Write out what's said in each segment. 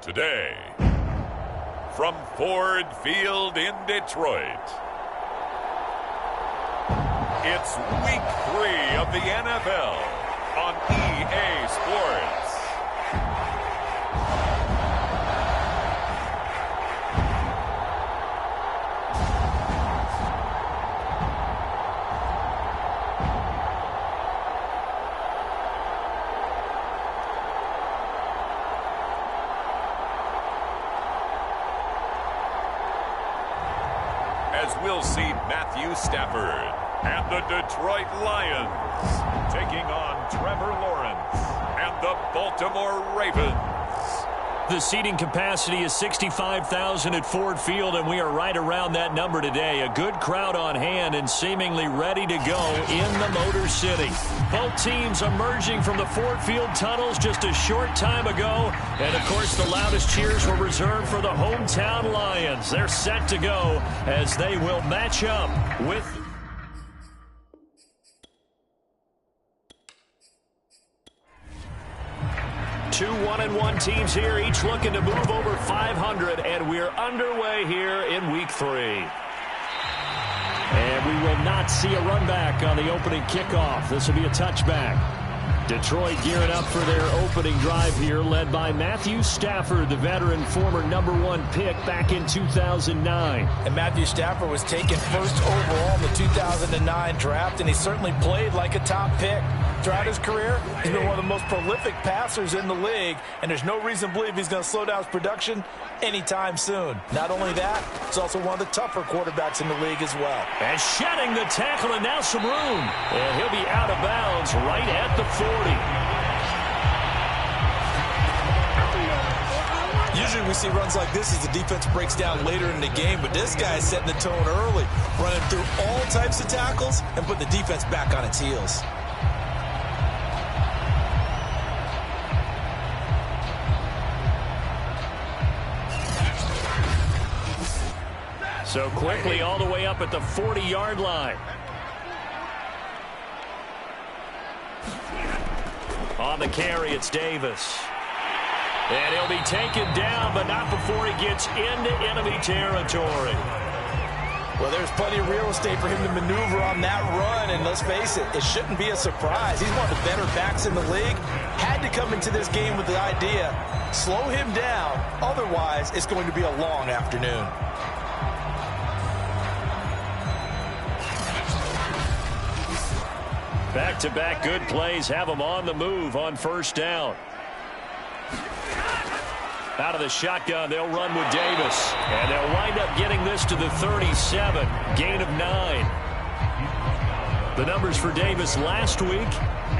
Today, from Ford Field in Detroit, it's Week 3 of the NFL on EA Sports. As we'll see Matthew Stafford and the Detroit Lions taking on Trevor Lawrence and the Baltimore Ravens. The seating capacity is 65,000 at Ford Field, and we are right around that number today. A good crowd on hand and seemingly ready to go in the Motor City. Both teams emerging from the Ford Field tunnels just a short time ago. And, of course, the loudest cheers were reserved for the hometown Lions. They're set to go as they will match up with... Two 1-1 teams here, each looking to move over 500, and we're underway here in Week 3. And we will not see a run back on the opening kickoff. This will be a touchback. Detroit gearing up for their opening drive here, led by Matthew Stafford, the veteran, former #1 pick back in 2009. And Matthew Stafford was taken first overall in the 2009 draft, and he certainly played like a top pick. Throughout his career, he's been one of the most prolific passers in the league, and there's no reason to believe he's going to slow down his production anytime soon. Not only that, he's also one of the tougher quarterbacks in the league as well. And shedding the tackle, and now some room. And he'll be out of bounds right at the 40. Usually we see runs like this as the defense breaks down later in the game, but this guy is setting the tone early, running through all types of tackles and putting the defense back on its heels. So quickly all the way up at the 40-yard line. On the carry, it's Davis. And he'll be taken down, but not before he gets into enemy territory. Well, there's plenty of real estate for him to maneuver on that run, and let's face it, it shouldn't be a surprise. He's one of the better backs in the league. Had to come into this game with the idea, slow him down, otherwise it's going to be a long afternoon. Back-to-back good plays have them on the move on first down. Out of the shotgun, they'll run with Davis. And they'll wind up getting this to the 37. Gain of 9. The numbers for Davis last week,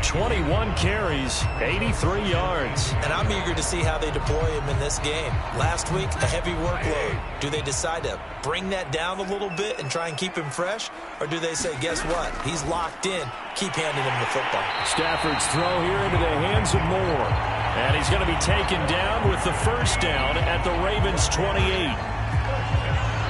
21 carries, 83 yards. And I'm eager to see how they deploy him in this game. Last week, a heavy workload. Do they decide to bring that down a little bit and try and keep him fresh? Or do they say, guess what? He's locked in. Keep handing him the football. Stafford's throw here into the hands of Moore. And he's going to be taken down with the first down at the Ravens' 28.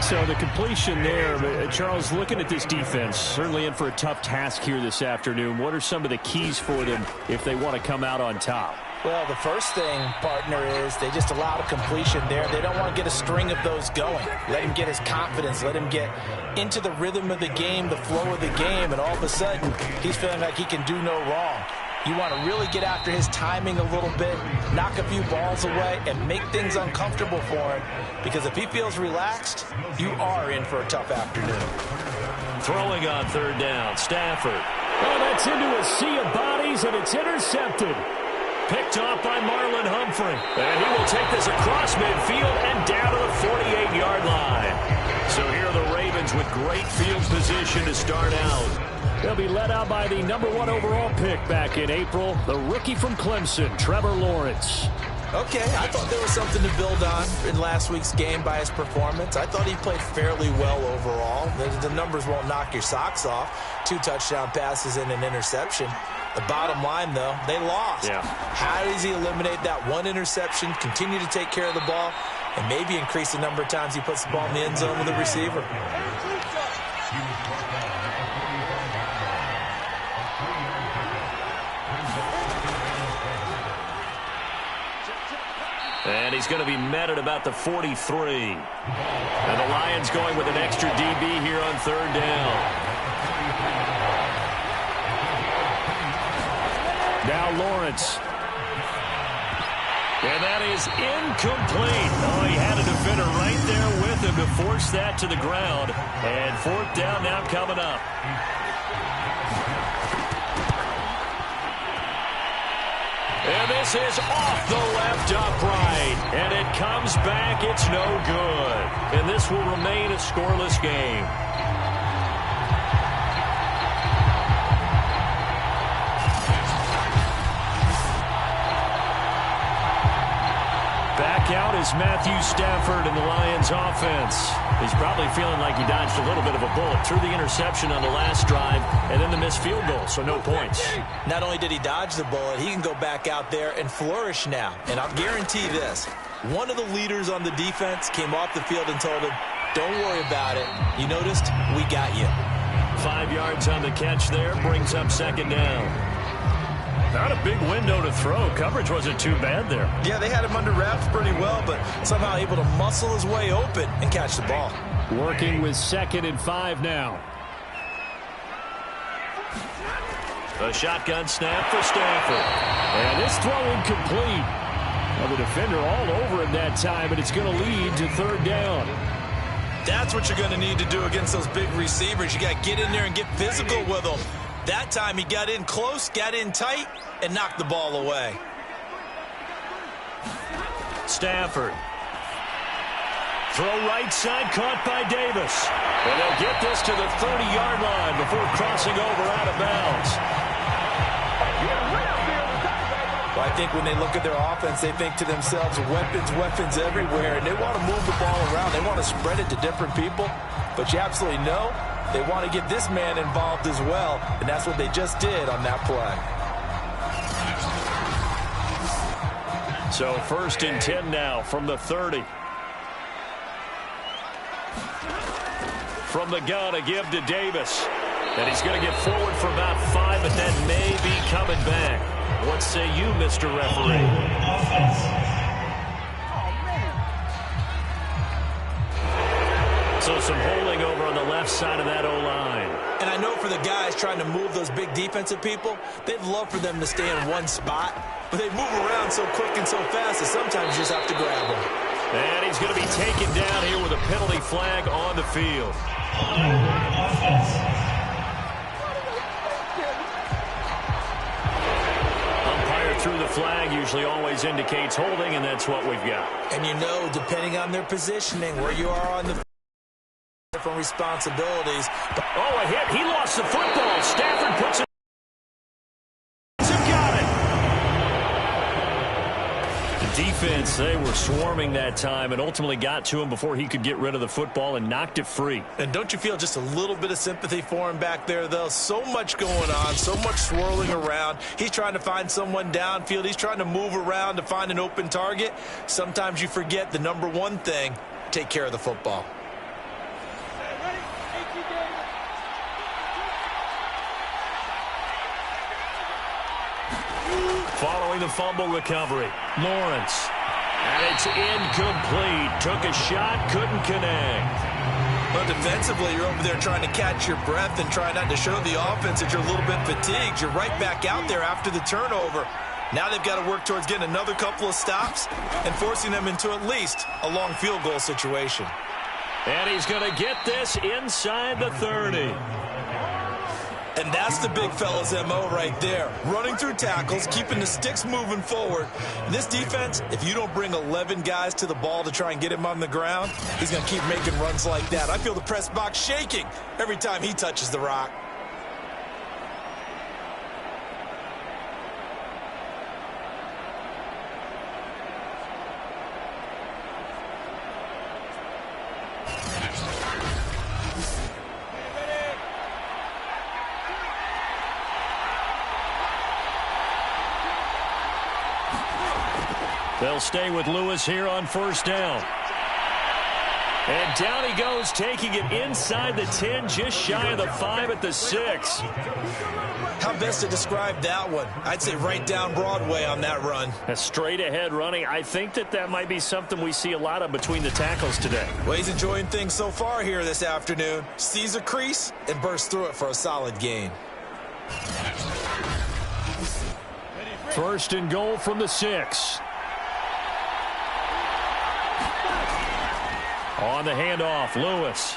So the completion there, Charles, looking at this defense, certainly in for a tough task here this afternoon. What are some of the keys for them if they want to come out on top? Well, the first thing, partner, is they just allow the completion there. They don't want to get a string of those going. Let him get his confidence. Let him get into the rhythm of the game, the flow of the game, and all of a sudden, he's feeling like he can do no wrong. You want to really get after his timing a little bit, knock a few balls away, and make things uncomfortable for him. Because if he feels relaxed, you are in for a tough afternoon. Throwing on third down, Stafford. Oh, that's into a sea of bodies, and it's intercepted. Picked off by Marlon Humphrey. And he will take this across midfield and down to the 48-yard line. So here are the Ravens with great field position to start out. They'll be led out by the #1 overall pick back in April, the rookie from Clemson, Trevor Lawrence. Okay, I thought there was something to build on in last week's game by his performance. I thought he played fairly well overall. The numbers won't knock your socks off. 2 touchdown passes and an interception. The bottom line, though, they lost. Yeah. How does he eliminate that one interception, continue to take care of the ball, and maybe increase the number of times he puts the ball in the end zone with the receiver? And he's going to be met at about the 43. And the Lions going with an extra DB here on third down. Now Lawrence. And that is incomplete. Oh, he had a defender right there with him to force that to the ground. And fourth down now coming up. And this is off the left upright. And it comes back. It's no good. And this will remain a scoreless game. Back out is Matthew Stafford in the Lions offense. He's probably feeling like he dodged a little bit of a bullet. Threw the interception on the last drive and then the missed field goal, so no points. Not only did he dodge the bullet, he can go back out there and flourish now. And I'll guarantee this. One of the leaders on the defense came off the field and told him, don't worry about it. You noticed? We got you. 5 yards on the catch there. Brings up second down. Not a big window to throw. Coverage wasn't too bad there. Yeah, they had him under wraps pretty well, but somehow able to muscle his way open and catch the ball. Working with 2nd and 5 now. A shotgun snap for Stafford. And this throw incomplete. Well, the defender all over him that time, but it's going to lead to third down. That's what you're going to need to do against those big receivers. You got to get in there and get physical with them. That time he got in close, got in tight, and knocked the ball away. Stafford. Throw right side, caught by Davis. And they'll get this to the 30-yard line before crossing over out of bounds. Well, I think when they look at their offense, they think to themselves, weapons everywhere, and they want to move the ball around. They want to spread it to different people, but you absolutely know they want to get this man involved as well, and that's what they just did on that play. So 1st and 10 now from the 30. From the gun, a give to Davis. And he's going to get forward for about 5, but that may be coming back. What say you, Mr. Referee? So some holding over on the left side of that O-line. And I know for the guys trying to move those big defensive people, they'd love for them to stay in one spot, but they move around so quick and so fast that sometimes you just have to grab them. And he's going to be taken down here with a penalty flag on the field. Umpire through the flag usually always indicates holding, and that's what we've got. And you know, depending on their positioning, where you are on the different responsibilities. Oh, a hit. He lost the football. Stafford puts it. Got it. The defense, they were swarming that time and ultimately got to him before he could get rid of the football and knocked it free. And don't you feel just a little bit of sympathy for him back there, though? So much going on, so much swirling around. He's trying to find someone downfield. He's trying to move around to find an open target. Sometimes you forget the number one thing, take care of the football. Following the fumble recovery, Lawrence. And it's incomplete. Took a shot, couldn't connect. Well, defensively, you're over there trying to catch your breath and try not to show the offense that you're a little bit fatigued. You're right back out there after the turnover. Now they've got to work towards getting another couple of stops and forcing them into at least a long field goal situation. And he's going to get this inside the 30. And that's the big fella's MO right there. Running through tackles, keeping the sticks moving forward. This defense, if you don't bring 11 guys to the ball to try and get him on the ground, he's going to keep making runs like that. I feel the press box shaking every time he touches the rock. They'll stay with Lewis here on first down. And down he goes, taking it inside the 10, just shy of the 5 at the 6. How best to describe that one? I'd say right down Broadway on that run. A straight ahead running. I think that might be something we see a lot of between the tackles today. Well, he's enjoying things so far here this afternoon. Sees a crease and bursts through it for a solid gain. First and goal from the 6. On the handoff, Lewis.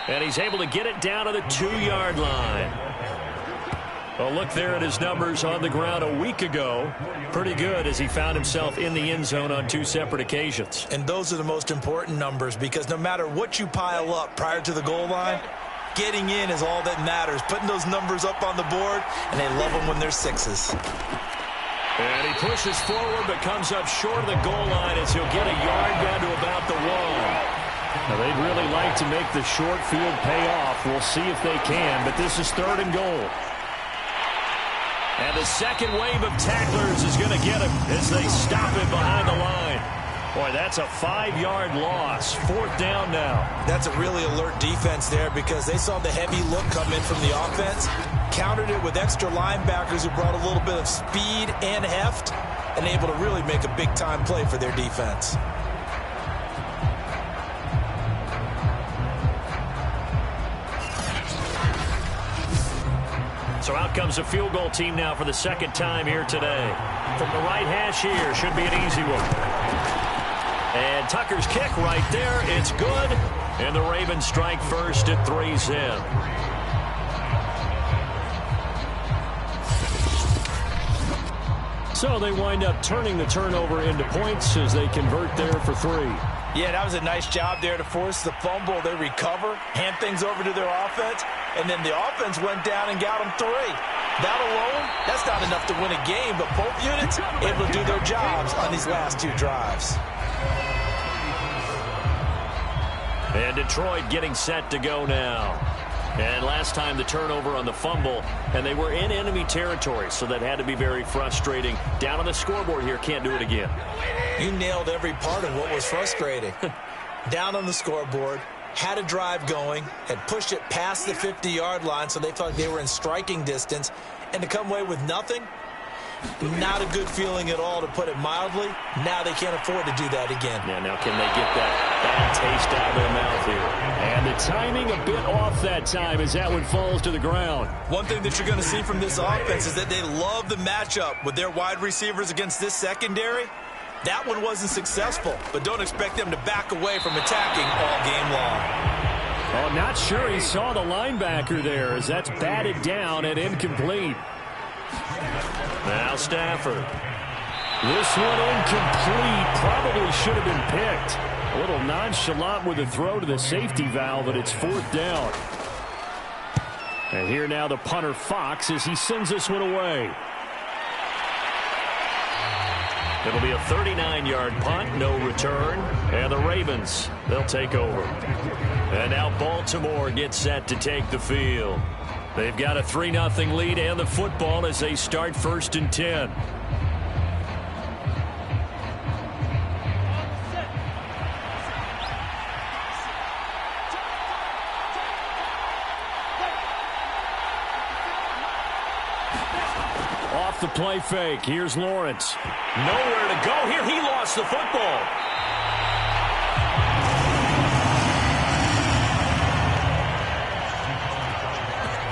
And he's able to get it down to the 2-yard line. A look there at his numbers on the ground a week ago. Pretty good as he found himself in the end zone on 2 separate occasions. And those are the most important numbers because no matter what you pile up prior to the goal line, getting in is all that matters. Putting those numbers up on the board, and they love them when they're 6s. And he pushes forward but comes up short of the goal line as he'll get a yard down to about the 1. Now, they'd really like to make the short field pay off. We'll see if they can, but this is 3rd and goal. And the second wave of tacklers is going to get him as they stop him behind the line. Boy, that's a 5-yard loss. 4th down now. That's a really alert defense there because they saw the heavy look come in from the offense, countered it with extra linebackers who brought a little bit of speed and heft, and able to really make a big-time play for their defense. So out comes a field goal team now for the 2nd time here today. From the right hash here, should be an easy one. And Tucker's kick right there, it's good. And the Ravens strike first at 3's in. So they wind up turning the turnover into points as they convert there for 3. Yeah, that was a nice job there to force the fumble. They recover, hand things over to their offense, and then the offense went down and got them 3. That alone, that's not enough to win a game, but both units able to do their jobs on these last 2 drives. And Detroit getting set to go now. And last time the turnover on the fumble, and they were in enemy territory, so that had to be very frustrating. Down on the scoreboard here, can't do it again. You nailed every part of what was frustrating. Down on the scoreboard, had a drive going, had pushed it past the 50-yard line, so they felt like they were in striking distance, and to come away with nothing, not a good feeling at all, to put it mildly. Now they can't afford to do that again. Yeah, now can they get that bad taste out of their mouth here? And the timing a bit off that time as that one falls to the ground. One thing that you're going to see from this offense is that they love the matchup with their wide receivers against this secondary. That one wasn't successful, but don't expect them to back away from attacking all game long. Oh, not sure he saw the linebacker there as that's batted down and incomplete. Now Stafford. This one incomplete. Probably should have been picked. A little nonchalant with a throw to the safety valve, but it's 4th down. And here now the punter Fox as he sends this one away. It'll be a 39-yard punt, no return. And the Ravens, they'll take over. And now Baltimore gets set to take the field. They've got a 3-0 lead and the football as they start 1st and 10. Off the play fake. Here's Lawrence. Nowhere to go here. He lost the football.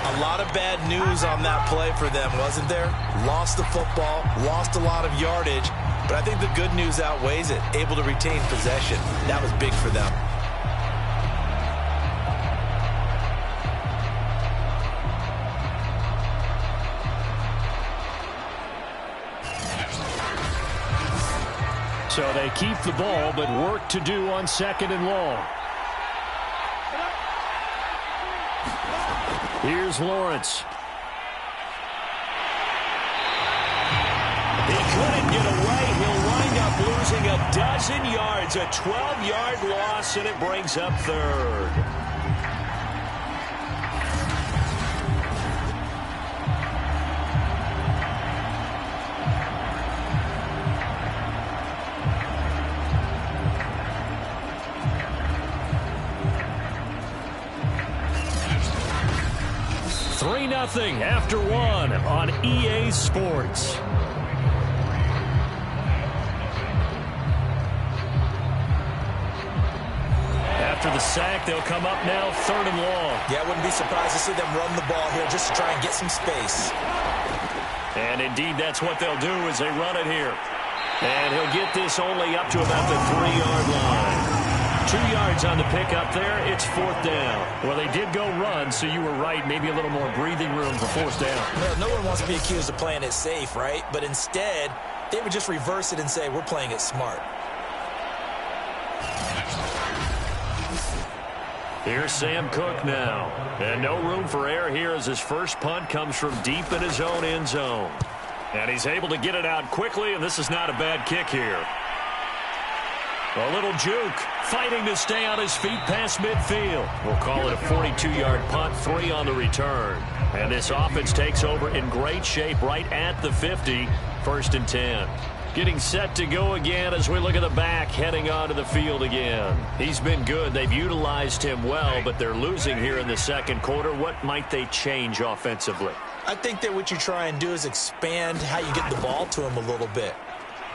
A lot of bad news on that play for them, wasn't there? Lost the football, lost a lot of yardage, but I think the good news outweighs it. Able to retain possession. That was big for them. So they keep the ball, but work to do on 2nd and long. Here's Lawrence. He couldn't get away. He'll wind up losing a dozen yards. A 12-yard loss, and it brings up 3rd. 3-0 after one on EA Sports. After the sack, they'll come up now 3rd and long. Yeah, I wouldn't be surprised to see them run the ball here just to try and get some space. And indeed, that's what they'll do as they run it here. And he'll get this only up to about the 3-yard line. 2 yards on the pickup there. It's 4th down. Well, they did go run, so you were right. Maybe a little more breathing room for 4th down. Well, no one wants to be accused of playing it safe, right? But instead, they would just reverse it and say, we're playing it smart. Here's Sam Cook now. And no room for error here as his first punt comes from deep in his own end zone. And he's able to get it out quickly, and this is not a bad kick here. A little juke, fighting to stay on his feet past midfield. We'll call it a 42-yard punt, 3 on the return. And this offense takes over in great shape right at the 50, 1st and 10. Getting set to go again as we look at the back heading onto the field again. He's been good. They've utilized him well, but they're losing here in the second quarter. What might they change offensively? I think that what you try and do is expand how you get the ball to him a little bit.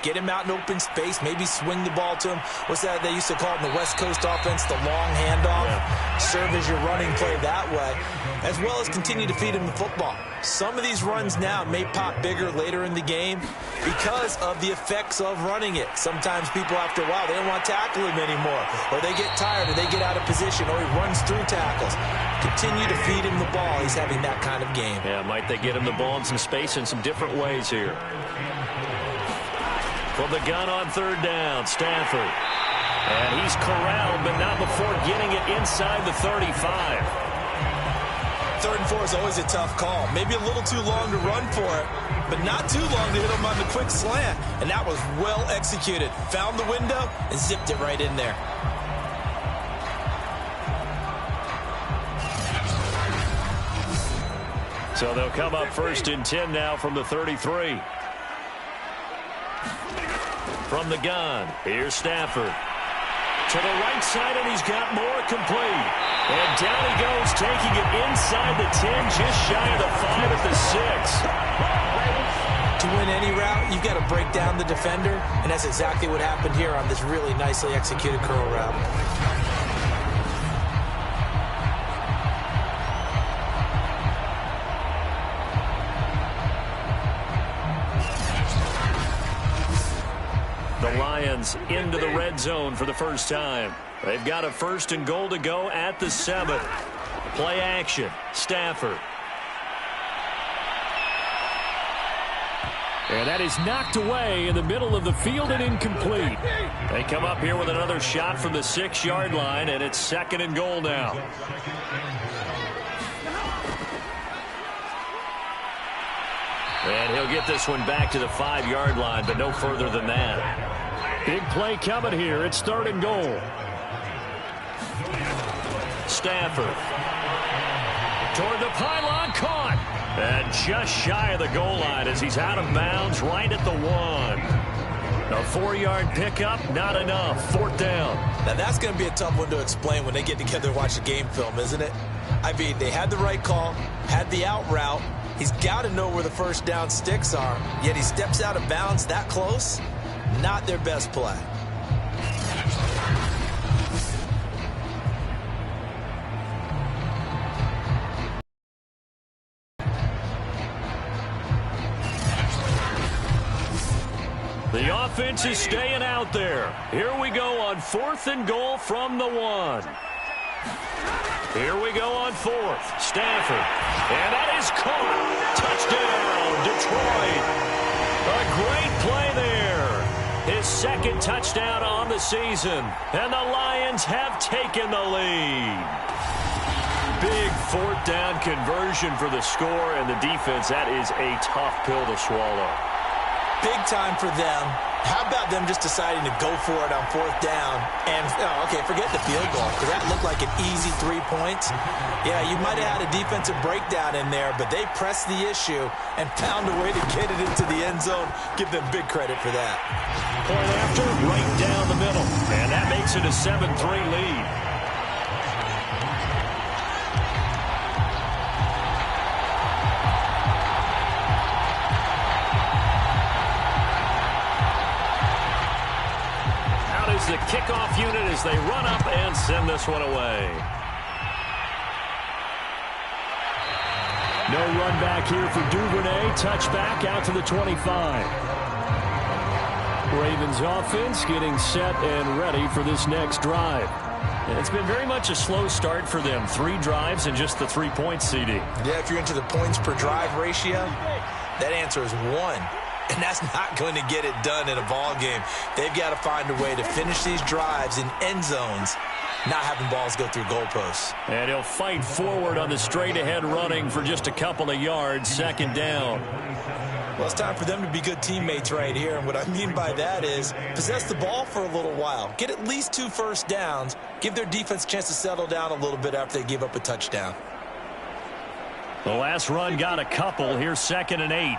Get him out in open space, maybe swing the ball to him. What's that they used to call it in the West Coast offense, the long handoff? Yeah. Serve as your running play that way, as well as continue to feed him the football. Some of these runs now may pop bigger later in the game because of the effects of running it. Sometimes people, after a while, they don't want to tackle him anymore, or they get tired, or they get out of position, or he runs through tackles. Continue to feed him the ball. He's having that kind of game. Yeah, might they get him the ball in some space in some different ways here. From the gun on 3rd down, Stafford. And he's corralled, but not before getting it inside the 35. 3rd and 4 is always a tough call. Maybe a little too long to run for it, but not too long to hit him on the quick slant. And that was well executed. Found the window and zipped it right in there. So they'll come up 1st and 10 now from the 33. From the gun, here's Stafford. To the right side, and he's got more complete. And down he goes, taking it inside the 10, just shy of the 5 at the 6. To win any route, you've got to break down the defender, and that's exactly what happened here on this really nicely executed curl route. The Lions into the red zone for the first time. They've got a 1st and goal to go at the 7th. Play action. Stafford. And that is knocked away in the middle of the field and incomplete. They come up here with another shot from the 6-yard line, and it's 2nd and goal now. And he'll get this one back to the 5-yard line, but no further than that. Big play coming here. It's 3rd and goal. Stafford. Toward the pylon, caught. And just shy of the goal line as he's out of bounds right at the 1. A 4-yard pickup, not enough. 4th down. Now that's going to be a tough one to explain when they get together and watch the game film, isn't it? I mean, they had the right call, had the out route. He's got to know where the 1st down sticks are, yet he steps out of bounds that close. Not their best play. The offense is staying out there. Here we go on 4th and goal from the 1. Here we go on 4th. Stafford. And that is caught. Touchdown, Detroit. A great play there. His 2nd touchdown on the season. And the Lions have taken the lead. Big 4th down conversion for the score, and the defense, that is a tough pill to swallow. Big time for them. How about them just deciding to go for it on 4th down? And, okay, forget the field goal, because that looked like an easy 3 points. Yeah, you might have had a defensive breakdown in there, but they pressed the issue and found a way to get it into the end zone. Give them big credit for that. Point after, right down the middle. And that makes it a 7-3 lead. out is the kickoff unit as they run up and send this one away. No run back here for Duvernay. Touchback out to the 25. Ravens offense getting set and ready for this next drive. And it's been very much a slow start for them. 3 drives and just the 3 points, CD. Yeah, if you're into the points per drive ratio, that answer is 1. And that's not going to get it done in a ball game. They've got to find a way to finish these drives in end zones, not having balls go through goalposts. And he'll fight forward on the straight-ahead running for just a couple of yards, 2nd down. Well, it's time for them to be good teammates right here. And what I mean by that is possess the ball for a little while. Get at least 2 first downs. Give their defense a chance to settle down a little bit after they give up a touchdown. The last run got a couple. Here's 2nd and 8.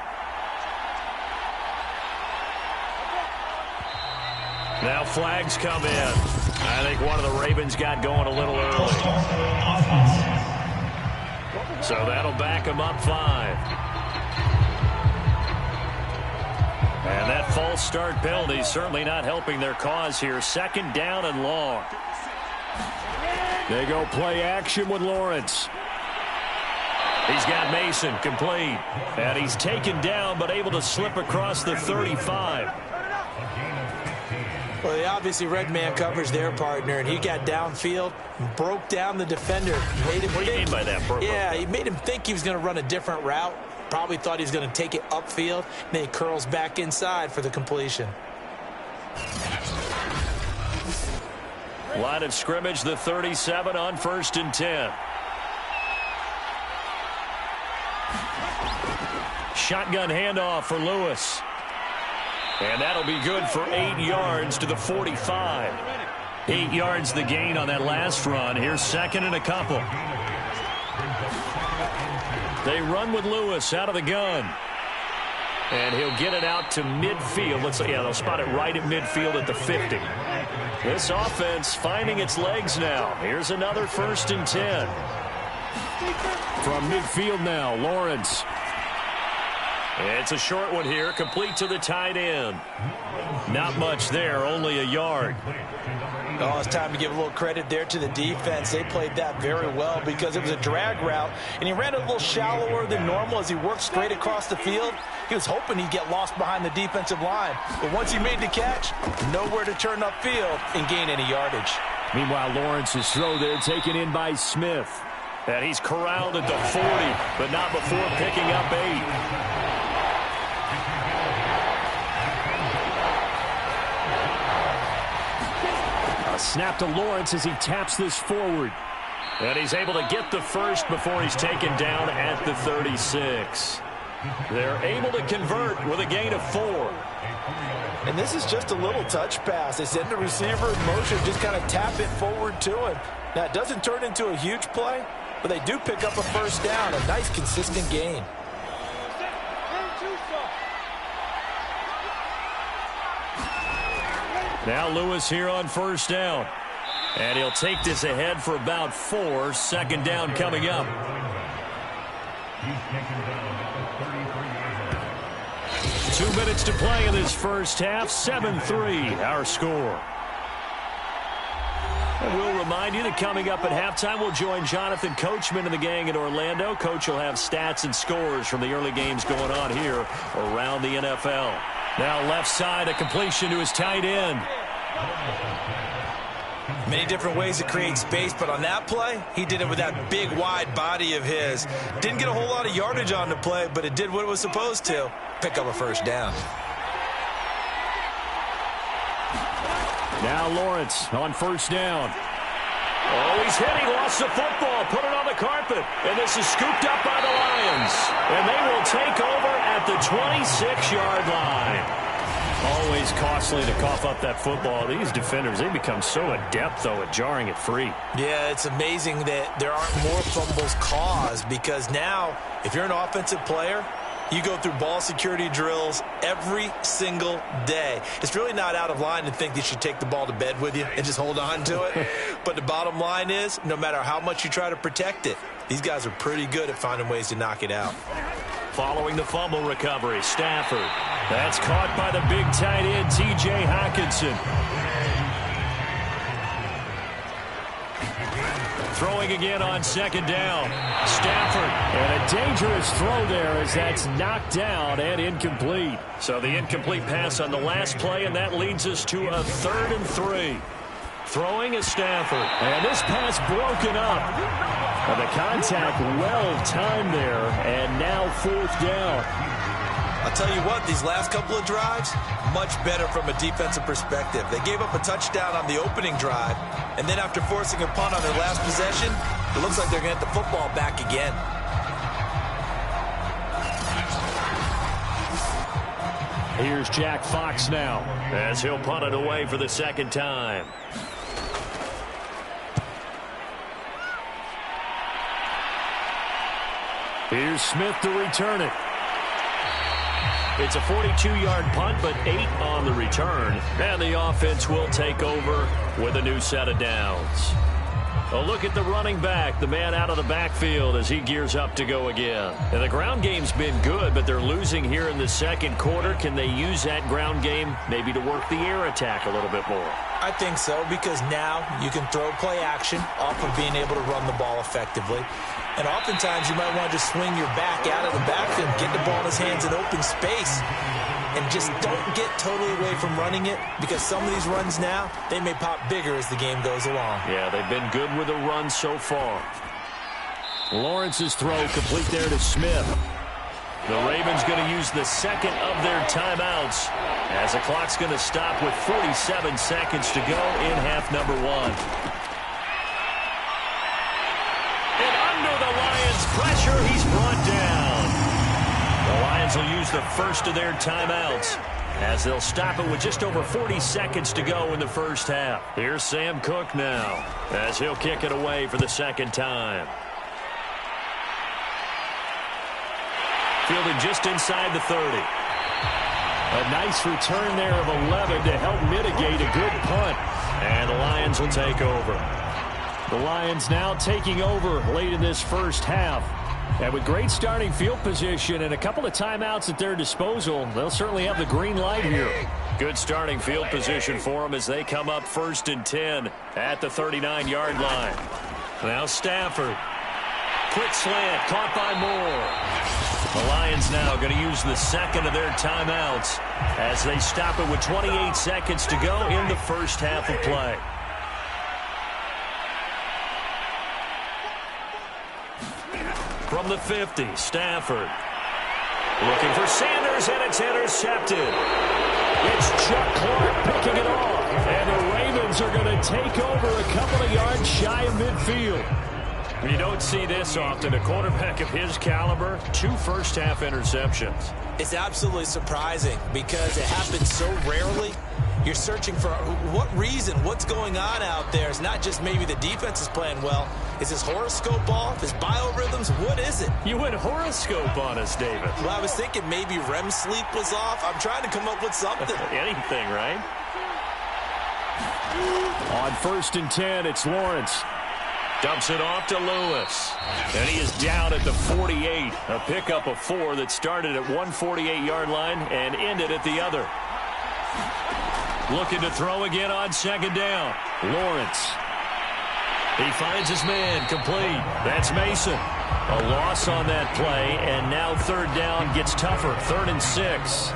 Now flags come in. I think one of the Ravens got going a little early. So that'll back them up 5. And that false start penalty certainly not helping their cause here. 2nd down and long. They go play action with Lawrence. He's got Mason complete. And he's taken down but able to slip across the 35. Well, they obviously read man coverage their partner, and he got downfield, broke down the defender. Made him what do you mean by that? Yeah, he made him think he was going to run a different route. Probably thought he was going to take it upfield. Then he curls back inside for the completion. Line of scrimmage, the 37 on 1st and 10. Shotgun handoff for Lewis. And that'll be good for 8 yards to the 45. 8 yards the gain on that last run. Here's 2nd and a couple. They run with Lewis out of the gun. And he'll get it out to midfield. Yeah, they'll spot it right at midfield at the 50. This offense finding its legs now. Here's another 1st and 10. From midfield now, Lawrence. It's a short one here, complete to the tight end. Not much there, only a yard. Oh, it's time to give a little credit there to the defense. They played that very well because it was a drag route, and he ran it a little shallower than normal as he worked straight across the field. He was hoping he'd get lost behind the defensive line. But once he made the catch, nowhere to turn upfield and gain any yardage. Meanwhile, Lawrence's throw there taken in by Smith. And he's corralled at the 40, but not before picking up 8. Snap to Lawrence as he taps this forward. And he's able to get the first before he's taken down at the 36. They're able to convert with a gain of 4. And this is just a little touch pass. They send the receiver in motion, just kind of tap it forward to him. Now, it doesn't turn into a huge play, but they do pick up a first down, a nice consistent gain. Now Lewis here on 1st down. And he'll take this ahead for about 4. 2nd down coming up. Two minutes to play in this first half. 7-3 our score. And we'll remind you that coming up at halftime, we'll join Jonathan Coachman and the gang in Orlando. Coach will have stats and scores from the early games going on here around the NFL. Now left side, a completion to his tight end. Many different ways to create space, but on that play, he did it with that big, wide body of his. Didn't get a whole lot of yardage on the play, but it did what it was supposed to. Pick up a first down. Now Lawrence on 1st down. Oh, he's hit. He lost the football. Put it on the carpet. And this is scooped up by the Lions. And they will take over at the 26-yard line. Always costly to cough up that football. These defenders, they become so adept, though, at jarring it free. Yeah, it's amazing that there aren't more fumbles caused because now, if you're an offensive player, you go through ball security drills every single day. It's really not out of line to think that you should take the ball to bed with you and just hold on to it. But the bottom line is, no matter how much you try to protect it, these guys are pretty good at finding ways to knock it out. Following the fumble recovery, Stafford. That's caught by the big tight end, T.J. Hockenson. throwing again on second down. Stafford. And a dangerous throw there as that's knocked down and incomplete. So the incomplete pass on the last play, and that leads us to a 3rd and 3. Throwing is Stafford. And this pass broken up. And the contact well timed there, and now 4th down. I'll tell you what, these last couple of drives, much better from a defensive perspective. They gave up a touchdown on the opening drive, and then after forcing a punt on their last possession, it looks like they're going to get the football back again. Here's Jack Fox now as he'll punt it away for the 2nd time. Here's Smith to return it. It's a 42-yard punt, but 8 on the return. And the offense will take over with a new set of downs. A look at the running back, the man out of the backfield as he gears up to go again. And the ground game's been good, but they're losing here in the 2nd quarter. Can they use that ground game maybe to work the air attack a little bit more? I think so, because now you can throw play action off of being able to run the ball effectively. And oftentimes you might want to just swing your back out of the backfield, get the ball in his hands in open space, and just don't get totally away from running it, because some of these runs now, they may pop bigger as the game goes along. Yeah, they've been good with the run so far. Lawrence's throw complete there to Smith. The Ravens going to use the 2nd of their timeouts as the clock's going to stop with 47 seconds to go in half number 1. Pressure, he's brought down. The Lions will use the first of their timeouts as they'll stop it with just over 40 seconds to go in the first half. Here's Sam Cook now as he'll kick it away for the 2nd time. Fielded just inside the 30. A nice return there of 11 to help mitigate a good punt. And the Lions will take over. The Lions now taking over late in this first half. And with great starting field position and a couple of timeouts at their disposal, they'll certainly have the green light here. Good starting field position for them as they come up 1st and 10 at the 39-yard line. Now Stafford. Quick slant, caught by Moore. The Lions now going to use the 2nd of their timeouts as they stop it with 28 seconds to go in the first half of play. From the 50, Stafford. Looking for Sanders, and it's intercepted. It's Chuck Clark picking it off. And the Ravens are going to take over a couple of yards shy of midfield. You don't see this often. A quarterback of his caliber, 2 first-half interceptions. It's absolutely surprising because it happens so rarely. You're searching for what reason, what's going on out there. It's not just maybe the defense is playing well. Is his horoscope off? His biorhythms? What is it? You went horoscope on us, David. Well, I was thinking maybe REM sleep was off. I'm trying to come up with something. Anything, right? On 1st and 10, it's Lawrence. Dumps it off to Lewis. And he is down at the 48. A pickup of 4 that started at 148-yard line and ended at the other. Looking to throw again on 2nd down. Lawrence. He finds his man complete. That's Mason. A loss on that play, and now 3rd down gets tougher. 3rd and 6.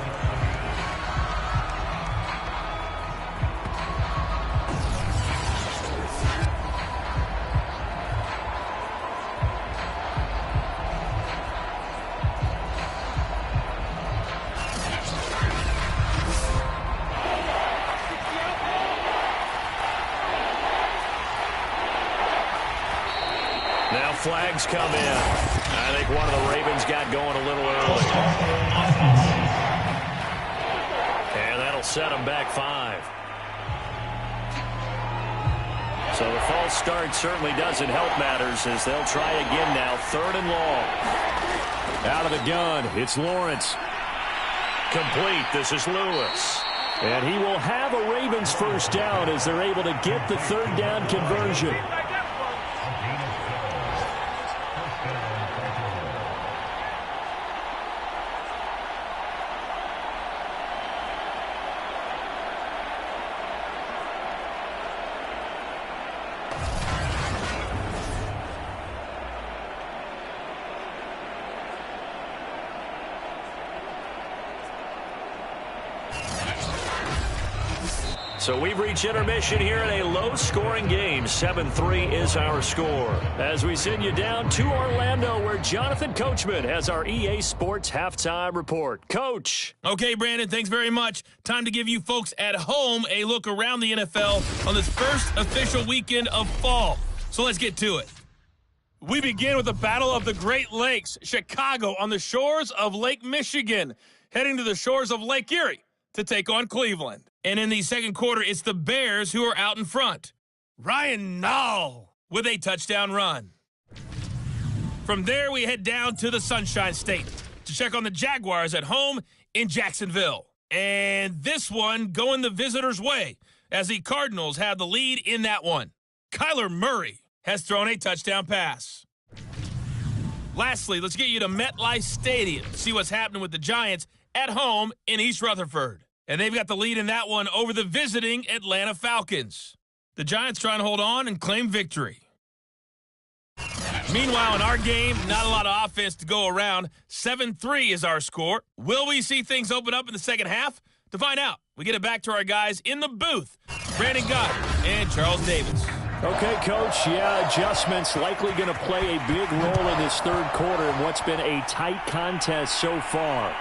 Flags come in. I think one of the Ravens got going a little early. And that'll set them back 5. So the false start certainly doesn't help matters as they'll try again now. 3rd and long. Out of the gun, it's Lawrence. Complete. This is Lewis. And he will have a Ravens first down as they're able to get the 3rd down conversion. So we've reached intermission here in a low-scoring game. 7-3 is our score. As we send you down to Orlando, where Jonathan Coachman has our EA Sports Halftime Report. Coach. Okay, Brandon, thanks very much. Time to give you folks at home a look around the NFL on this first official weekend of fall. So let's get to it. We begin with the Battle of the Great Lakes. Chicago on the shores of Lake Michigan, heading to the shores of Lake Erie to take on Cleveland. And in the second quarter, it's the Bears who are out in front. Ryan Nall with a touchdown run. From there, we head down to the Sunshine State to check on the Jaguars at home in Jacksonville. And this one going the visitors' way as the Cardinals have the lead in that one. Kyler Murray has thrown a touchdown pass. Lastly, let's get you to MetLife Stadium to see what's happening with the Giants at home in East Rutherford. And they've got the lead in that one over the visiting Atlanta Falcons. The Giants trying to hold on and claim victory. Meanwhile, in our game, not a lot of offense to go around. 7-3 is our score. Will we see things open up in the second half? To find out, we get it back to our guys in the booth, Brandon Goddard and Charles Davis. Okay, Coach, adjustments likely going to play a big role in this third quarter in what's been a tight contest so far.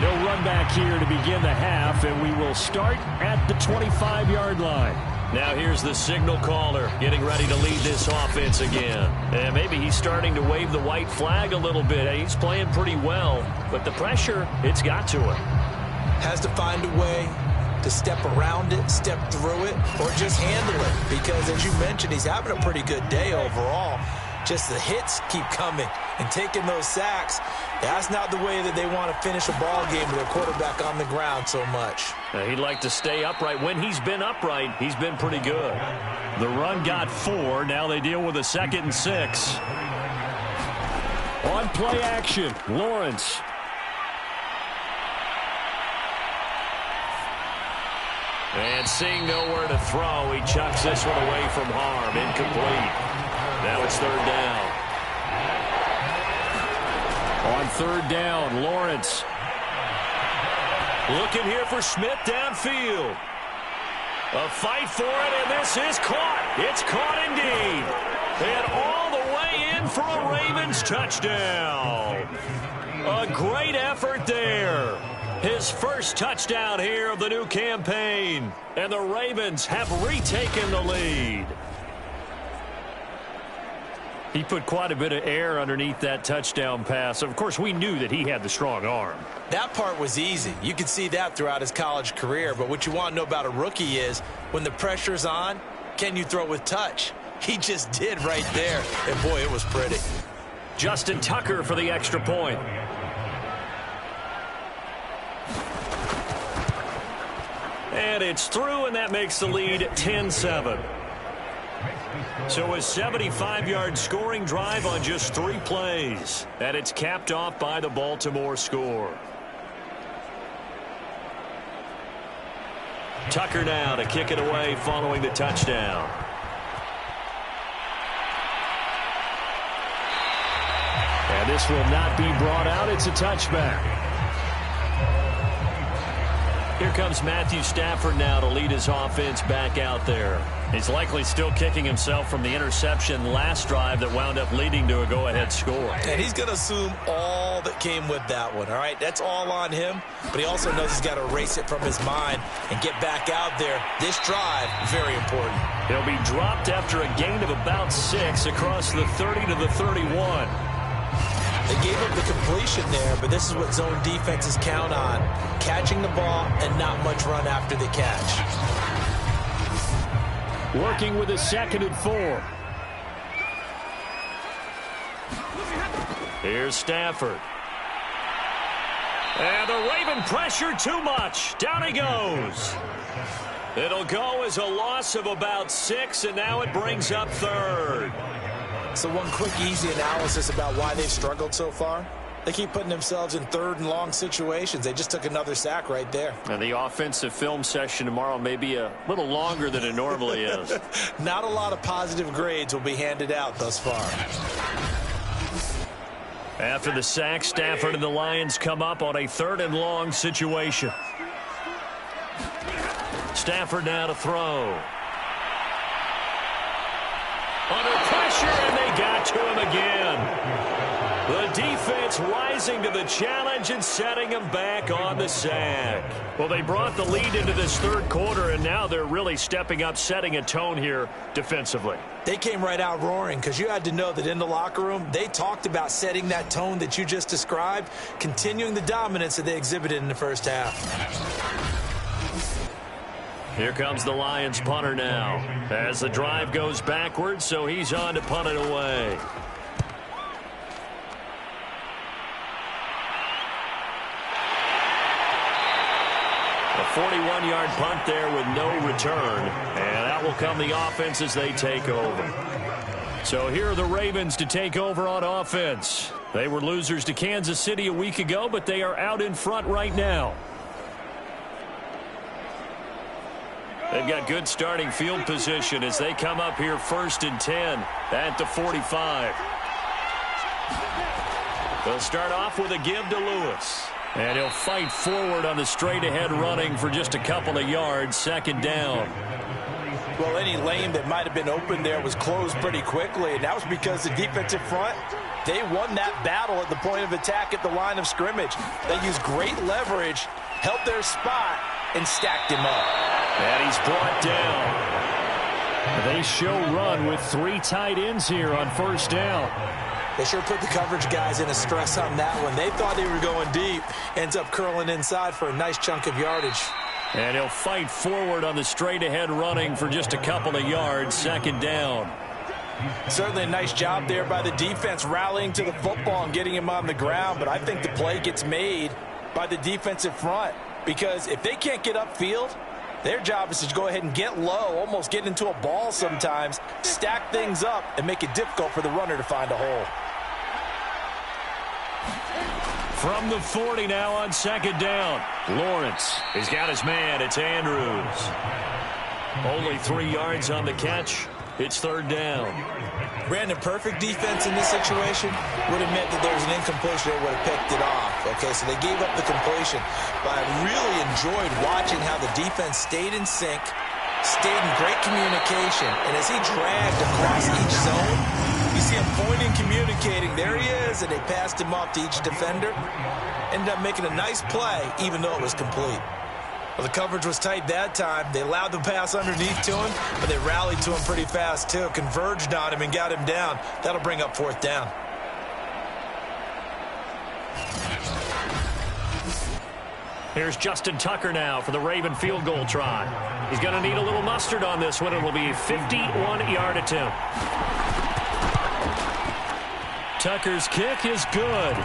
No run back here to begin the half, and we will start at the 25-yard line. Now here's the signal caller getting ready to lead this offense again. And maybe he's starting to wave the white flag a little bit. He's playing pretty well, but the pressure, it's got to him. Has to find a way to step around it, step through it, or just handle it. Because, as you mentioned, he's having a pretty good day overall. Just the hits keep coming and taking those sacks. That's not the way that they want to finish a ball game with their quarterback on the ground so much. He'd like to stay upright. When he's been upright, he's been pretty good. The run got 4. Now they deal with a 2nd and 6. On play action, Lawrence. And seeing nowhere to throw, he chucks this one away from harm. Incomplete. Now it's third down. On third down, Lawrence. Looking here for Smith downfield. A fight for it, and this is caught. It's caught indeed. And all the way in for a Ravens touchdown. A great effort there. His first touchdown here of the new campaign. And the Ravens have retaken the lead. He put quite a bit of air underneath that touchdown pass. Of course, we knew that he had the strong arm. That part was easy. You could see that throughout his college career. But what you want to know about a rookie is when the pressure's on, can you throw with touch? He just did right there. And, boy, it was pretty. Justin Tucker for the extra point. And it's through, and that makes the lead 10-7. So a 75-yard scoring drive on just 3 plays. And it's capped off by the Baltimore score. Tucker now to kick it away following the touchdown. And this will not be brought out. It's a touchback. Here comes Matthew Stafford now to lead his offense back out there. He's likely still kicking himself from the interception last drive that wound up leading to a go-ahead score. And he's going to assume all that came with that one, all right? That's all on him, but he also knows he's got to erase it from his mind and get back out there. This drive, very important. He'll be dropped after a gain of about 6 across the 30 to the 31. They gave up the completion there, but this is what zone defenses count on. Catching the ball and not much run after the catch. Working with a 2nd and 4. Here's Stafford. And the Raven pressure too much. Down he goes. It'll go as a loss of about 6, and now it brings up 3rd. So one quick, easy analysis about why they've struggled so far. They keep putting themselves in 3rd and long situations. They just took another sack right there. And the offensive film session tomorrow may be a little longer than it normally is. Not a lot of positive grades will be handed out thus far. After the sack, Stafford and the Lions come up on a 3rd and long situation. Stafford now to throw. Under pressure, and they got to him again. The defense rising to the challenge and setting him back on the sack. Well, they brought the lead into this third quarter, and now they're really stepping up, setting a tone here defensively. They came right out roaring because you had to know that in the locker room, they talked about setting that tone that you just described, continuing the dominance that they exhibited in the first half. Here comes the Lions punter now as the drive goes backwards, so he's on to punt it away. A 41-yard punt there with no return, and out will come the offense as they take over. So here are the Ravens to take over on offense. They were losers to Kansas City a week ago, but they are out in front right now. They've got good starting field position as they come up here 1st and 10 at the 45. They'll start off with a give to Lewis. And he'll fight forward on the straight-ahead running for just a couple of yards, 2nd down. Well, any lane that might have been open there was closed pretty quickly, and that was because the defensive front, they won that battle at the point of attack at the line of scrimmage. They used great leverage, held their spot, and stacked him up. And he's brought down. They show run with 3 tight ends here on 1st down. They sure put the coverage guys in a stress on that one. They thought they were going deep. Ends up curling inside for a nice chunk of yardage. And he'll fight forward on the straight-ahead running for just a couple of yards, 2nd down. Certainly a nice job there by the defense rallying to the football and getting him on the ground. But I think the play gets made by the defensive front. Because if they can't get upfield, their job is to go ahead and get low, almost get into a ball sometimes, stack things up, and make it difficult for the runner to find a hole. From the 40 now on 2nd down. Lawrence, he's got his man. It's Andrews. Only 3 yards on the catch. It's 3rd down. Brandon, perfect defense in this situation would have meant that there was an incompletion. They would have picked it off. Okay, so they gave up the completion. But I really enjoyed watching how the defense stayed in sync, stayed in great communication, and as he dragged across each zone, you see him pointing, communicating. There he is, and they passed him off to each defender. Ended up making a nice play, even though it was complete. Well, the coverage was tight that time. They allowed the pass underneath to him, but they rallied to him pretty fast, too. Converged on him and got him down. That'll bring up 4th down. Here's Justin Tucker now for the Raven field goal try. He's going to need a little mustard on this one. It'll be a 51-yard attempt. Tucker's kick is good.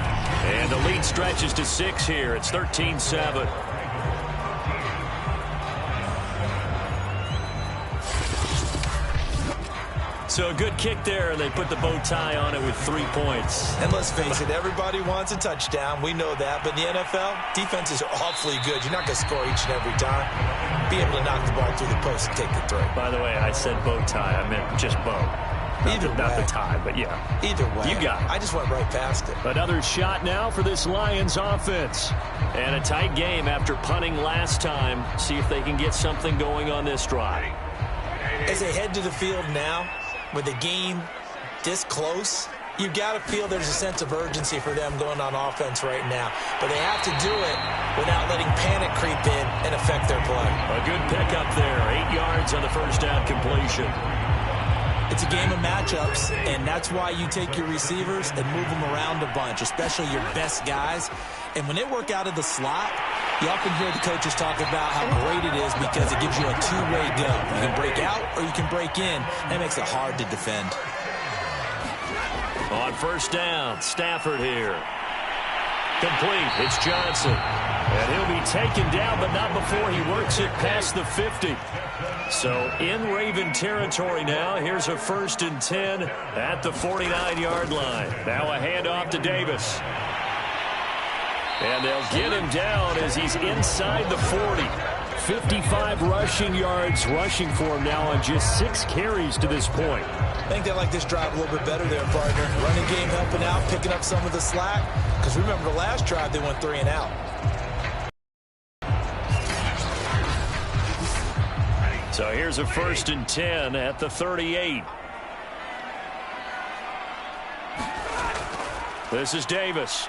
And the lead stretches to 6 here. It's 13-7. So a good kick there, and they put the bow tie on it with 3 points. And let's face it, everybody wants a touchdown. We know that. But in the NFL, defenses are awfully good. You're not going to score each and every time. Be able to knock the ball through the post and take the throw. By the way, I said bow tie. I meant just bow. Not the tie, but yeah. Either way. You got it. I just went right past it. Another shot now for this Lions offense. And a tight game after punting last time. See if they can get something going on this drive. As they head to the field now, with the game this close, you've got to feel there's a sense of urgency for them going on offense right now. But they have to do it without letting panic creep in and affect their play. A good pickup there. 8 yards on the 1st down completion. It's a game of matchups, and that's why you take your receivers and move them around a bunch, especially your best guys. And when they work out of the slot, you often hear the coaches talk about how great it is because it gives you a two-way go. You can break out or you can break in. That makes it hard to defend. On 1st down, Stafford here. Complete. It's Johnson. And he'll be taken down, but not before he works it past the 50. So in Raven territory now. Here's a 1st and 10 at the 49-yard line. Now a handoff to Davis. And they'll get him down as he's inside the 40. 55 rushing yards rushing for him now on just 6 carries to this point. I think they like this drive a little bit better there, partner. Running game helping out, picking up some of the slack. Because remember the last drive, they went 3 and out. So here's a 1st and 10 at the 38. This is Davis.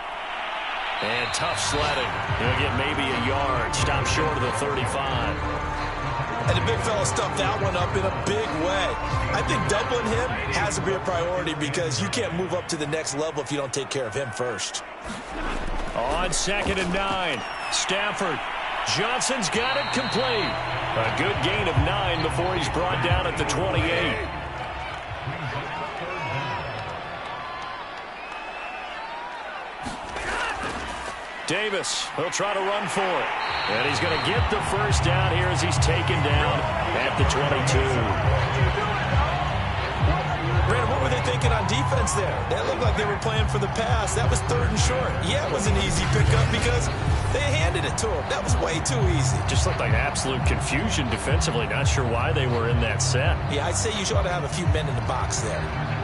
And tough sledding. He'll get maybe a yard. Stop short of the 35. And the big fella stuffed that one up in a big way. I think doubling him has to be a priority because you can't move up to the next level if you don't take care of him first. On 2nd and 9, Stafford. Johnson's got it complete. A good gain of 9 before he's brought down at the 28. Davis, he'll try to run for it. And he's going to get the first down here as he's taken down at the 22. Brandon, what were they thinking on defense there? That looked like they were playing for the pass. That was 3rd and short. Yeah, it was an easy pickup because they handed it to him. That was way too easy. Just looked like absolute confusion defensively. Not sure why they were in that set. Yeah, I'd say you ought to have a few men in the box there.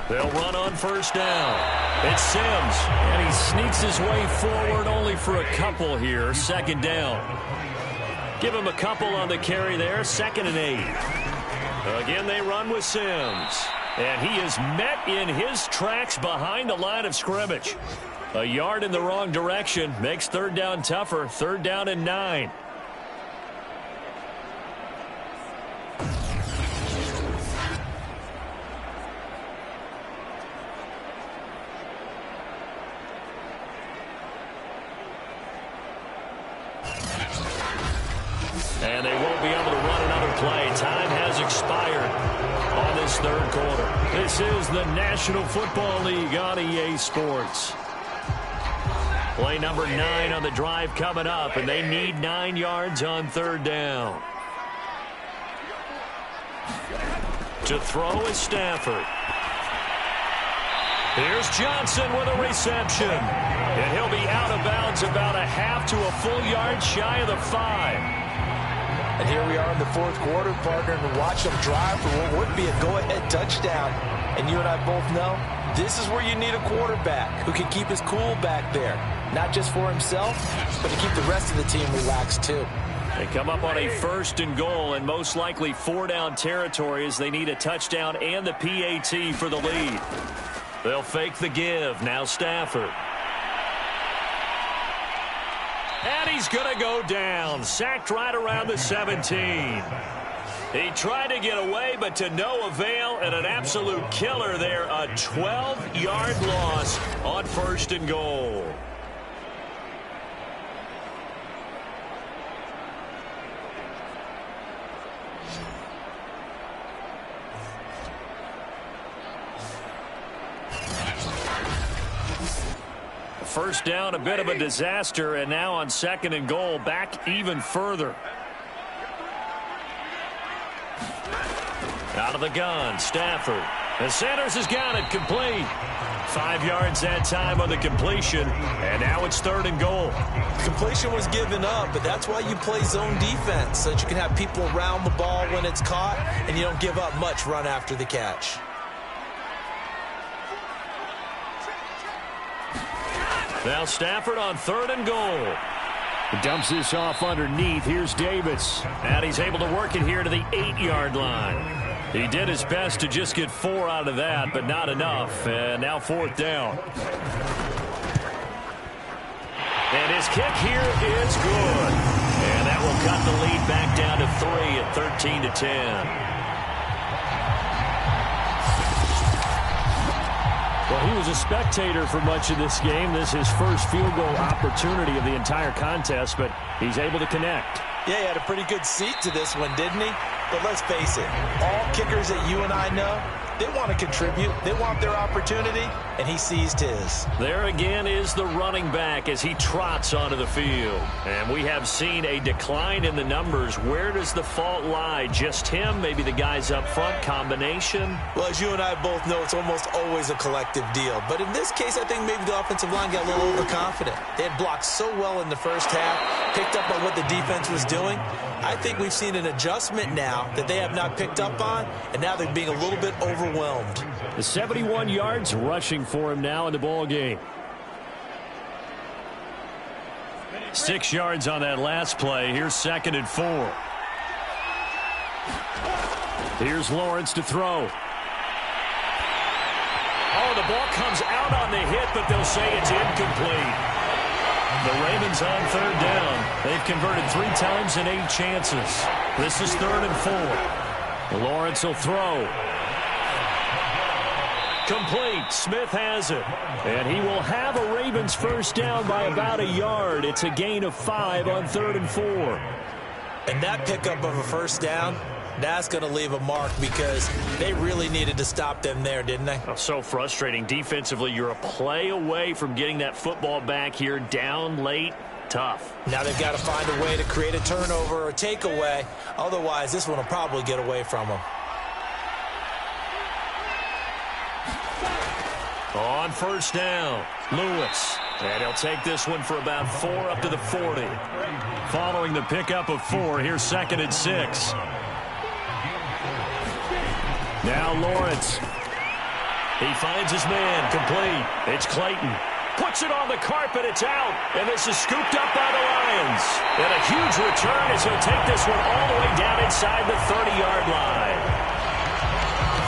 They'll run on 1st down. It's Sims, and he sneaks his way forward only for a couple here. 2nd down. Give him a couple on the carry there. 2nd and 8. Again, they run with Sims. And he is met in his tracks behind the line of scrimmage. A yard in the wrong direction makes 3rd down tougher. 3rd down and 9. And they won't be able to run another play. Time has expired on this 3rd quarter. This is the National Football League on EA Sports. Play number 9 on the drive coming up, and they need 9 yards on 3rd down. To throw is Stafford. Here's Johnson with a reception. And he'll be out of bounds about a half to a full yard shy of the 5. And here we are in the 4th quarter, partner, and watch them drive for what would be a go-ahead touchdown. And you and I both know this is where you need a quarterback who can keep his cool back there. Not just for himself, but to keep the rest of the team relaxed too. They come up on a 1st and goal and most likely 4-down territory as they need a touchdown and the PAT for the lead. They'll fake the give. Now Stafford. And he's going to go down. Sacked right around the 17. He tried to get away, but to no avail, and an absolute killer there. A 12-yard loss on 1st and goal. First down, a bit of a disaster, and now on 2nd and goal, back even further. Out of the gun, Stafford. And Sanders has got it complete. 5 yards that time on the completion, and now it's 3rd and goal. Completion was given up, but that's why you play zone defense, so that you can have people around the ball when it's caught, and you don't give up much run after the catch. Now Stafford on 3rd and goal. He dumps this off underneath. Here's Davis. And he's able to work it here to the 8-yard line. He did his best to just get 4 out of that, but not enough. And now 4th down. And his kick here is good. And that will cut the lead back down to 3 at 13-10. Well, he was a spectator for much of this game. This is his first field goal opportunity of the entire contest, but he's able to connect. Yeah, he had a pretty good seat to this one, didn't he? But let's face it, all kickers that you and I know, they want to contribute. They want their opportunity. and he seized his. There again is the running back as he trots onto the field. And we have seen a decline in the numbers. Where does the fault lie? Just him? Maybe the guys up front? Combination? Well, as you and I both know, it's almost always a collective deal. But in this case, I think maybe the offensive line got a little overconfident. They had blocked so well in the first half, picked up on what the defense was doing. I think we've seen an adjustment now that they have not picked up on, and now they're being a little bit overwhelmed. The 71 yards rushing for him now in the ball game. 6 yards on that last play. Here's 2nd and 4. Here's Lawrence to throw. Oh, the ball comes out on the hit, but they'll say it's incomplete. The Ravens on 3rd down. They've converted 3 times in 8 chances. This is 3rd and 4. Lawrence will throw. Complete. Smith has it. And he will have a Ravens first down by about a yard. It's a gain of 5 on 3rd and 4. And that pickup of a first down, that's going to leave a mark because they really needed to stop them there, didn't they? Oh, so frustrating. Defensively, you're a play away from getting that football back here down late. Tough. Now they've got to find a way to create a turnover or takeaway. Otherwise, this one will probably get away from them. On first down, Lewis. And he'll take this one for about 4 up to the 40. Following the pickup of 4, here's 2nd and 6. Now Lawrence. He finds his man, complete. It's Clayton. Puts it on the carpet, it's out. And this is scooped up by the Lions. And a huge return as he'll take this one all the way down inside the 30-yard line.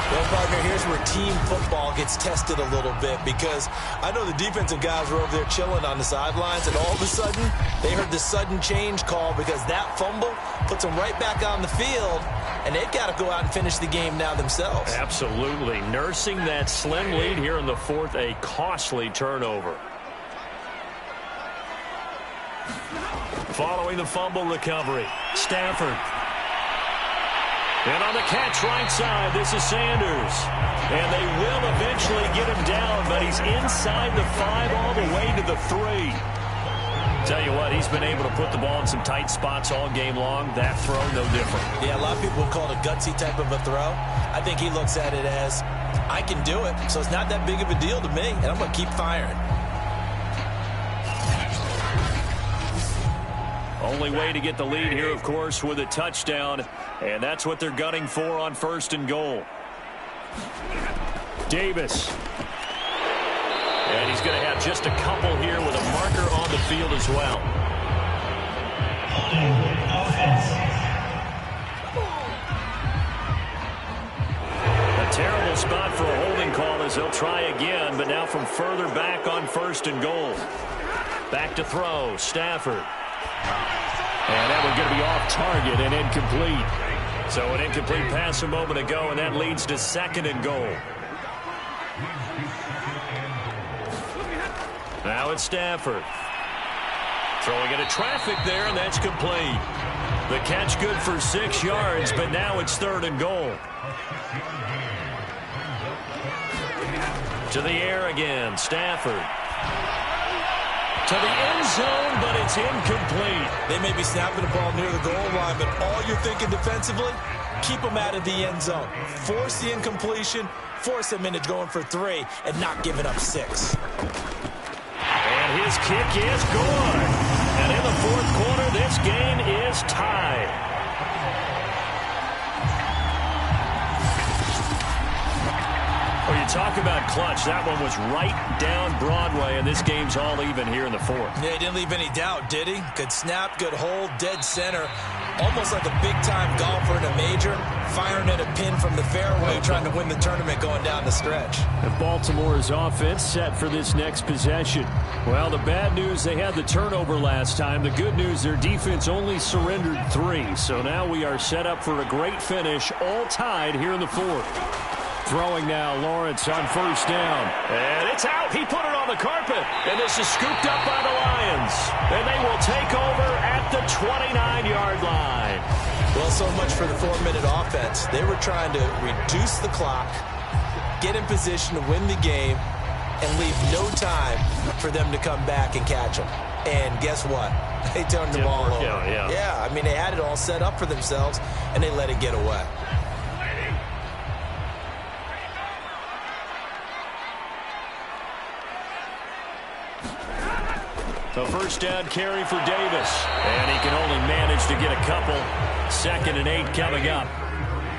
Well, partner, here's where team football gets tested a little bit because I know the defensive guys were over there chilling on the sidelines, and all of a sudden, they heard the sudden change call because that fumble puts them right back on the field, and they've got to go out and finish the game now themselves. Absolutely. Nursing that slim lead here in the 4th, a costly turnover. Following the fumble recovery, Stafford. And on the catch right side, this is Sanders. And they will eventually get him down, but he's inside the 5 all the way to the 3. Tell you what, he's been able to put the ball in some tight spots all game long. That throw, no different. Yeah, a lot of people would call it a gutsy type of a throw. I think he looks at it as, I can do it, so it's not that big of a deal to me, and I'm going to keep firing. Only way to get the lead here, of course, with a touchdown, and that's what they're gunning for on 1st and goal. Davis. And he's going to have just a couple here with a marker on the field as well. A terrible spot for a holding call as they'll try again, but now from further back on 1st and goal. Back to throw, Stafford. And that one's going to be off target and incomplete. So an incomplete pass a moment ago, and that leads to 2nd and goal. Now it's Stafford. Throwing into traffic there, and that's complete. The catch good for 6 yards, but now it's 3rd and goal. To the air again, Stafford. To the end zone, but it's incomplete. They may be snapping the ball near the goal line, but all you're thinking defensively, keep them out of the end zone. Force the incompletion, force them into going for 3, and not giving up 6. And his kick is good. And in the 4th quarter, this game is tied. Well, you talk about clutch. That one was right down Broadway, and this game's all even here in the 4th. Yeah, he didn't leave any doubt, did he? Good snap, good hold, dead center. Almost like a big-time golfer in a major, firing at a pin from the fairway, trying to win the tournament going down the stretch. And Baltimore's offense set for this next possession. Well, the bad news, they had the turnover last time. The good news, their defense only surrendered 3. So now we are set up for a great finish, all tied here in the 4th. Throwing now, Lawrence on 1st down. And it's out. He put it on the carpet. And this is scooped up by the Lions. And they will take over at the 29-yard line. Well, so much for the 4-minute offense. They were trying to reduce the clock, get in position to win the game, and leave no time for them to come back and catch them. And guess what? They turned the ball over. Yeah, I mean, they had it all set up for themselves, and they let it get away. The first down carry for Davis. And he can only manage to get a couple. 2nd and 8 coming up.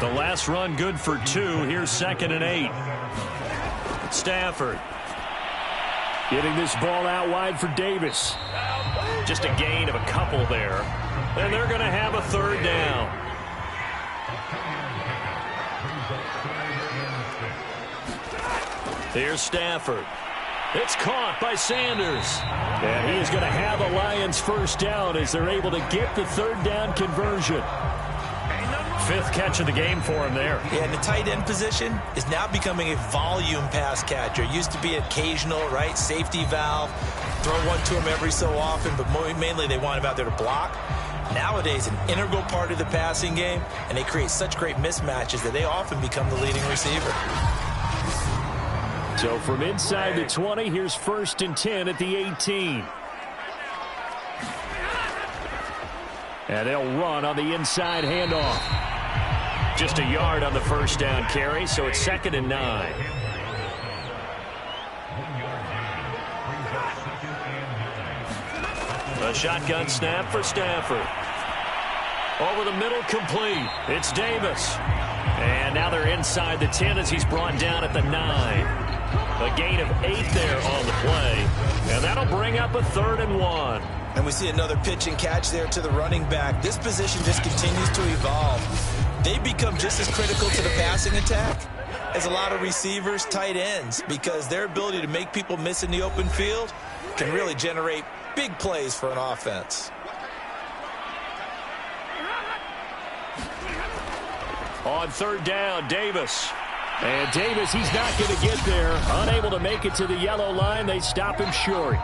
The last run good for 2. Here's 2nd and 8. Stafford getting this ball out wide for Davis. Just a gain of a couple there. And they're going to have a 3rd down. Here's Stafford. It's caught by Sanders. And he is going to have a Lions first down as they're able to get the 3rd down conversion. 5th catch of the game for him there. Yeah, and the tight end position is now becoming a volume pass catcher. It used to be occasional, right? Safety valve. Throw one to him every so often, but mainly they want him out there to block. Nowadays, an integral part of the passing game, and they create such great mismatches that they often become the leading receiver. So from inside the 20, here's 1st and 10 at the 18. And they'll run on the inside handoff. Just a yard on the first down carry, so it's 2nd and 9. A shotgun snap for Stafford. Over the middle, complete. It's Davis. And now they're inside the 10 as he's brought down at the 9. A gain of 8 there on the play. And that'll bring up a 3rd and 1. And we see another pitch and catch there to the running back. This position just continues to evolve. They become just as critical to the passing attack as a lot of receivers, tight ends, because their ability to make people miss in the open field can really generate big plays for an offense. On 3rd down, Davis. And Davis, he's not going to get there. Unable to make it to the yellow line. They stop him short.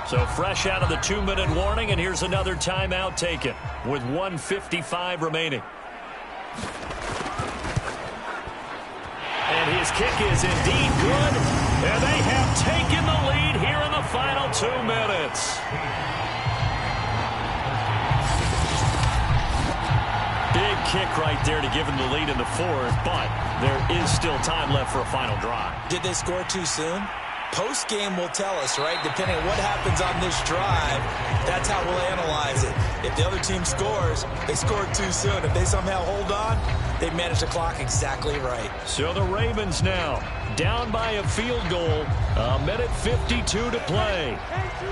So fresh out of the 2-minute warning, and here's another timeout taken with 1:55 remaining. And his kick is indeed good. And they have taken the lead here in the final 2 minutes. Big kick right there to give them the lead in the 4th, but there is still time left for a final drive. Did they score too soon? Post-game will tell us, right? Depending on what happens on this drive, that's how we'll analyze it. If the other team scores, they scored too soon. If they somehow hold on, they manage the clock exactly right. So the Ravens now down by a field goal. 1:52 to play.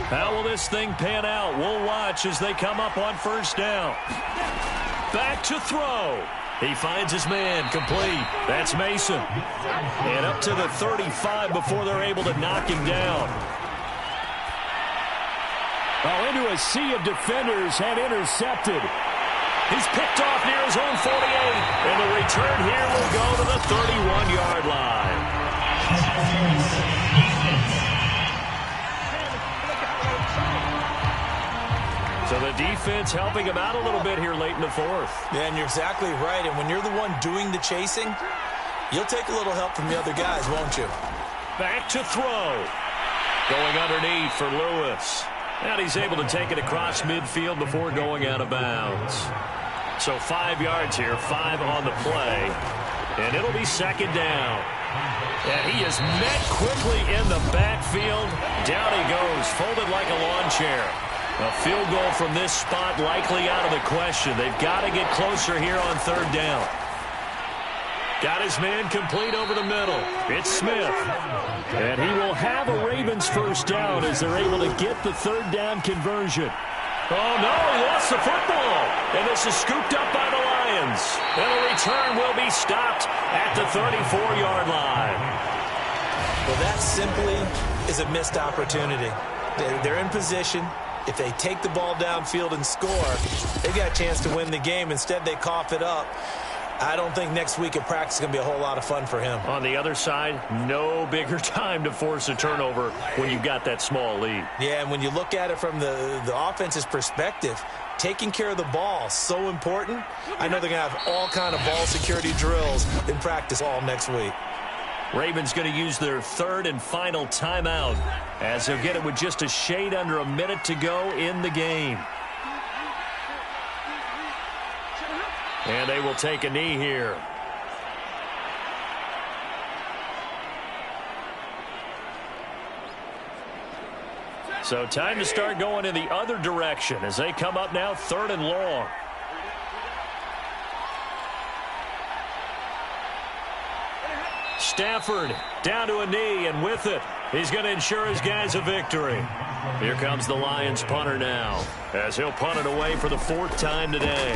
How will this thing pan out? We'll watch as they come up on 1st down. Back to throw. He finds his man, complete. That's Mason. And up to the 35 before they're able to knock him down. Oh, into a sea of defenders and intercepted. He's picked off near his own 48. And the return here will go to the 31-yard line. So the defense helping him out a little bit here late in the 4th. Yeah, and you're exactly right. And when you're the one doing the chasing, you'll take a little help from the other guys, won't you? Back to throw. Going underneath for Lewis. And he's able to take it across midfield before going out of bounds. So 5 yards here, 5 on the play. And it'll be 2nd down. And he is met quickly in the backfield. Down he goes, folded like a lawn chair. A field goal from this spot likely out of the question. They've got to get closer here on 3rd down. Got his man complete over the middle. It's Smith. And he will have a Ravens first down as they're able to get the 3rd down conversion. Oh, no, he lost the football. And this is scooped up by the Lions. And the return will be stopped at the 34-yard line. Well, that simply is a missed opportunity. They're in position. If they take the ball downfield and score, they've got a chance to win the game. Instead, they cough it up. I don't think next week at practice is going to be a whole lot of fun for him. On the other side, no bigger time to force a turnover when you've got that small lead. Yeah, and when you look at it from the offense's perspective, taking care of the ball, so important. I know they're going to have all kind of ball security drills in practice all next week. Ravens going to use their third and final timeout as they'll get it with just a shade under a minute to go in the game. And they will take a knee here. So time to start going in the other direction as they come up now 3rd and long. Stafford down to a knee, and with it, he's going to ensure his guys a victory. Here comes the Lions punter now as he'll punt it away for the 4th time today.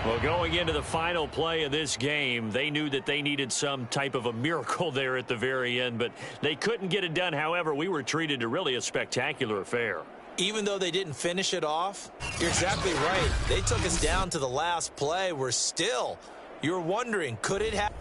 Well, going into the final play of this game, they knew that they needed some type of a miracle there at the very end, but they couldn't get it done. However, we were treated to really a spectacular affair. Even though they didn't finish it off, you're exactly right. They took us down to the last play. You're wondering, could it happen?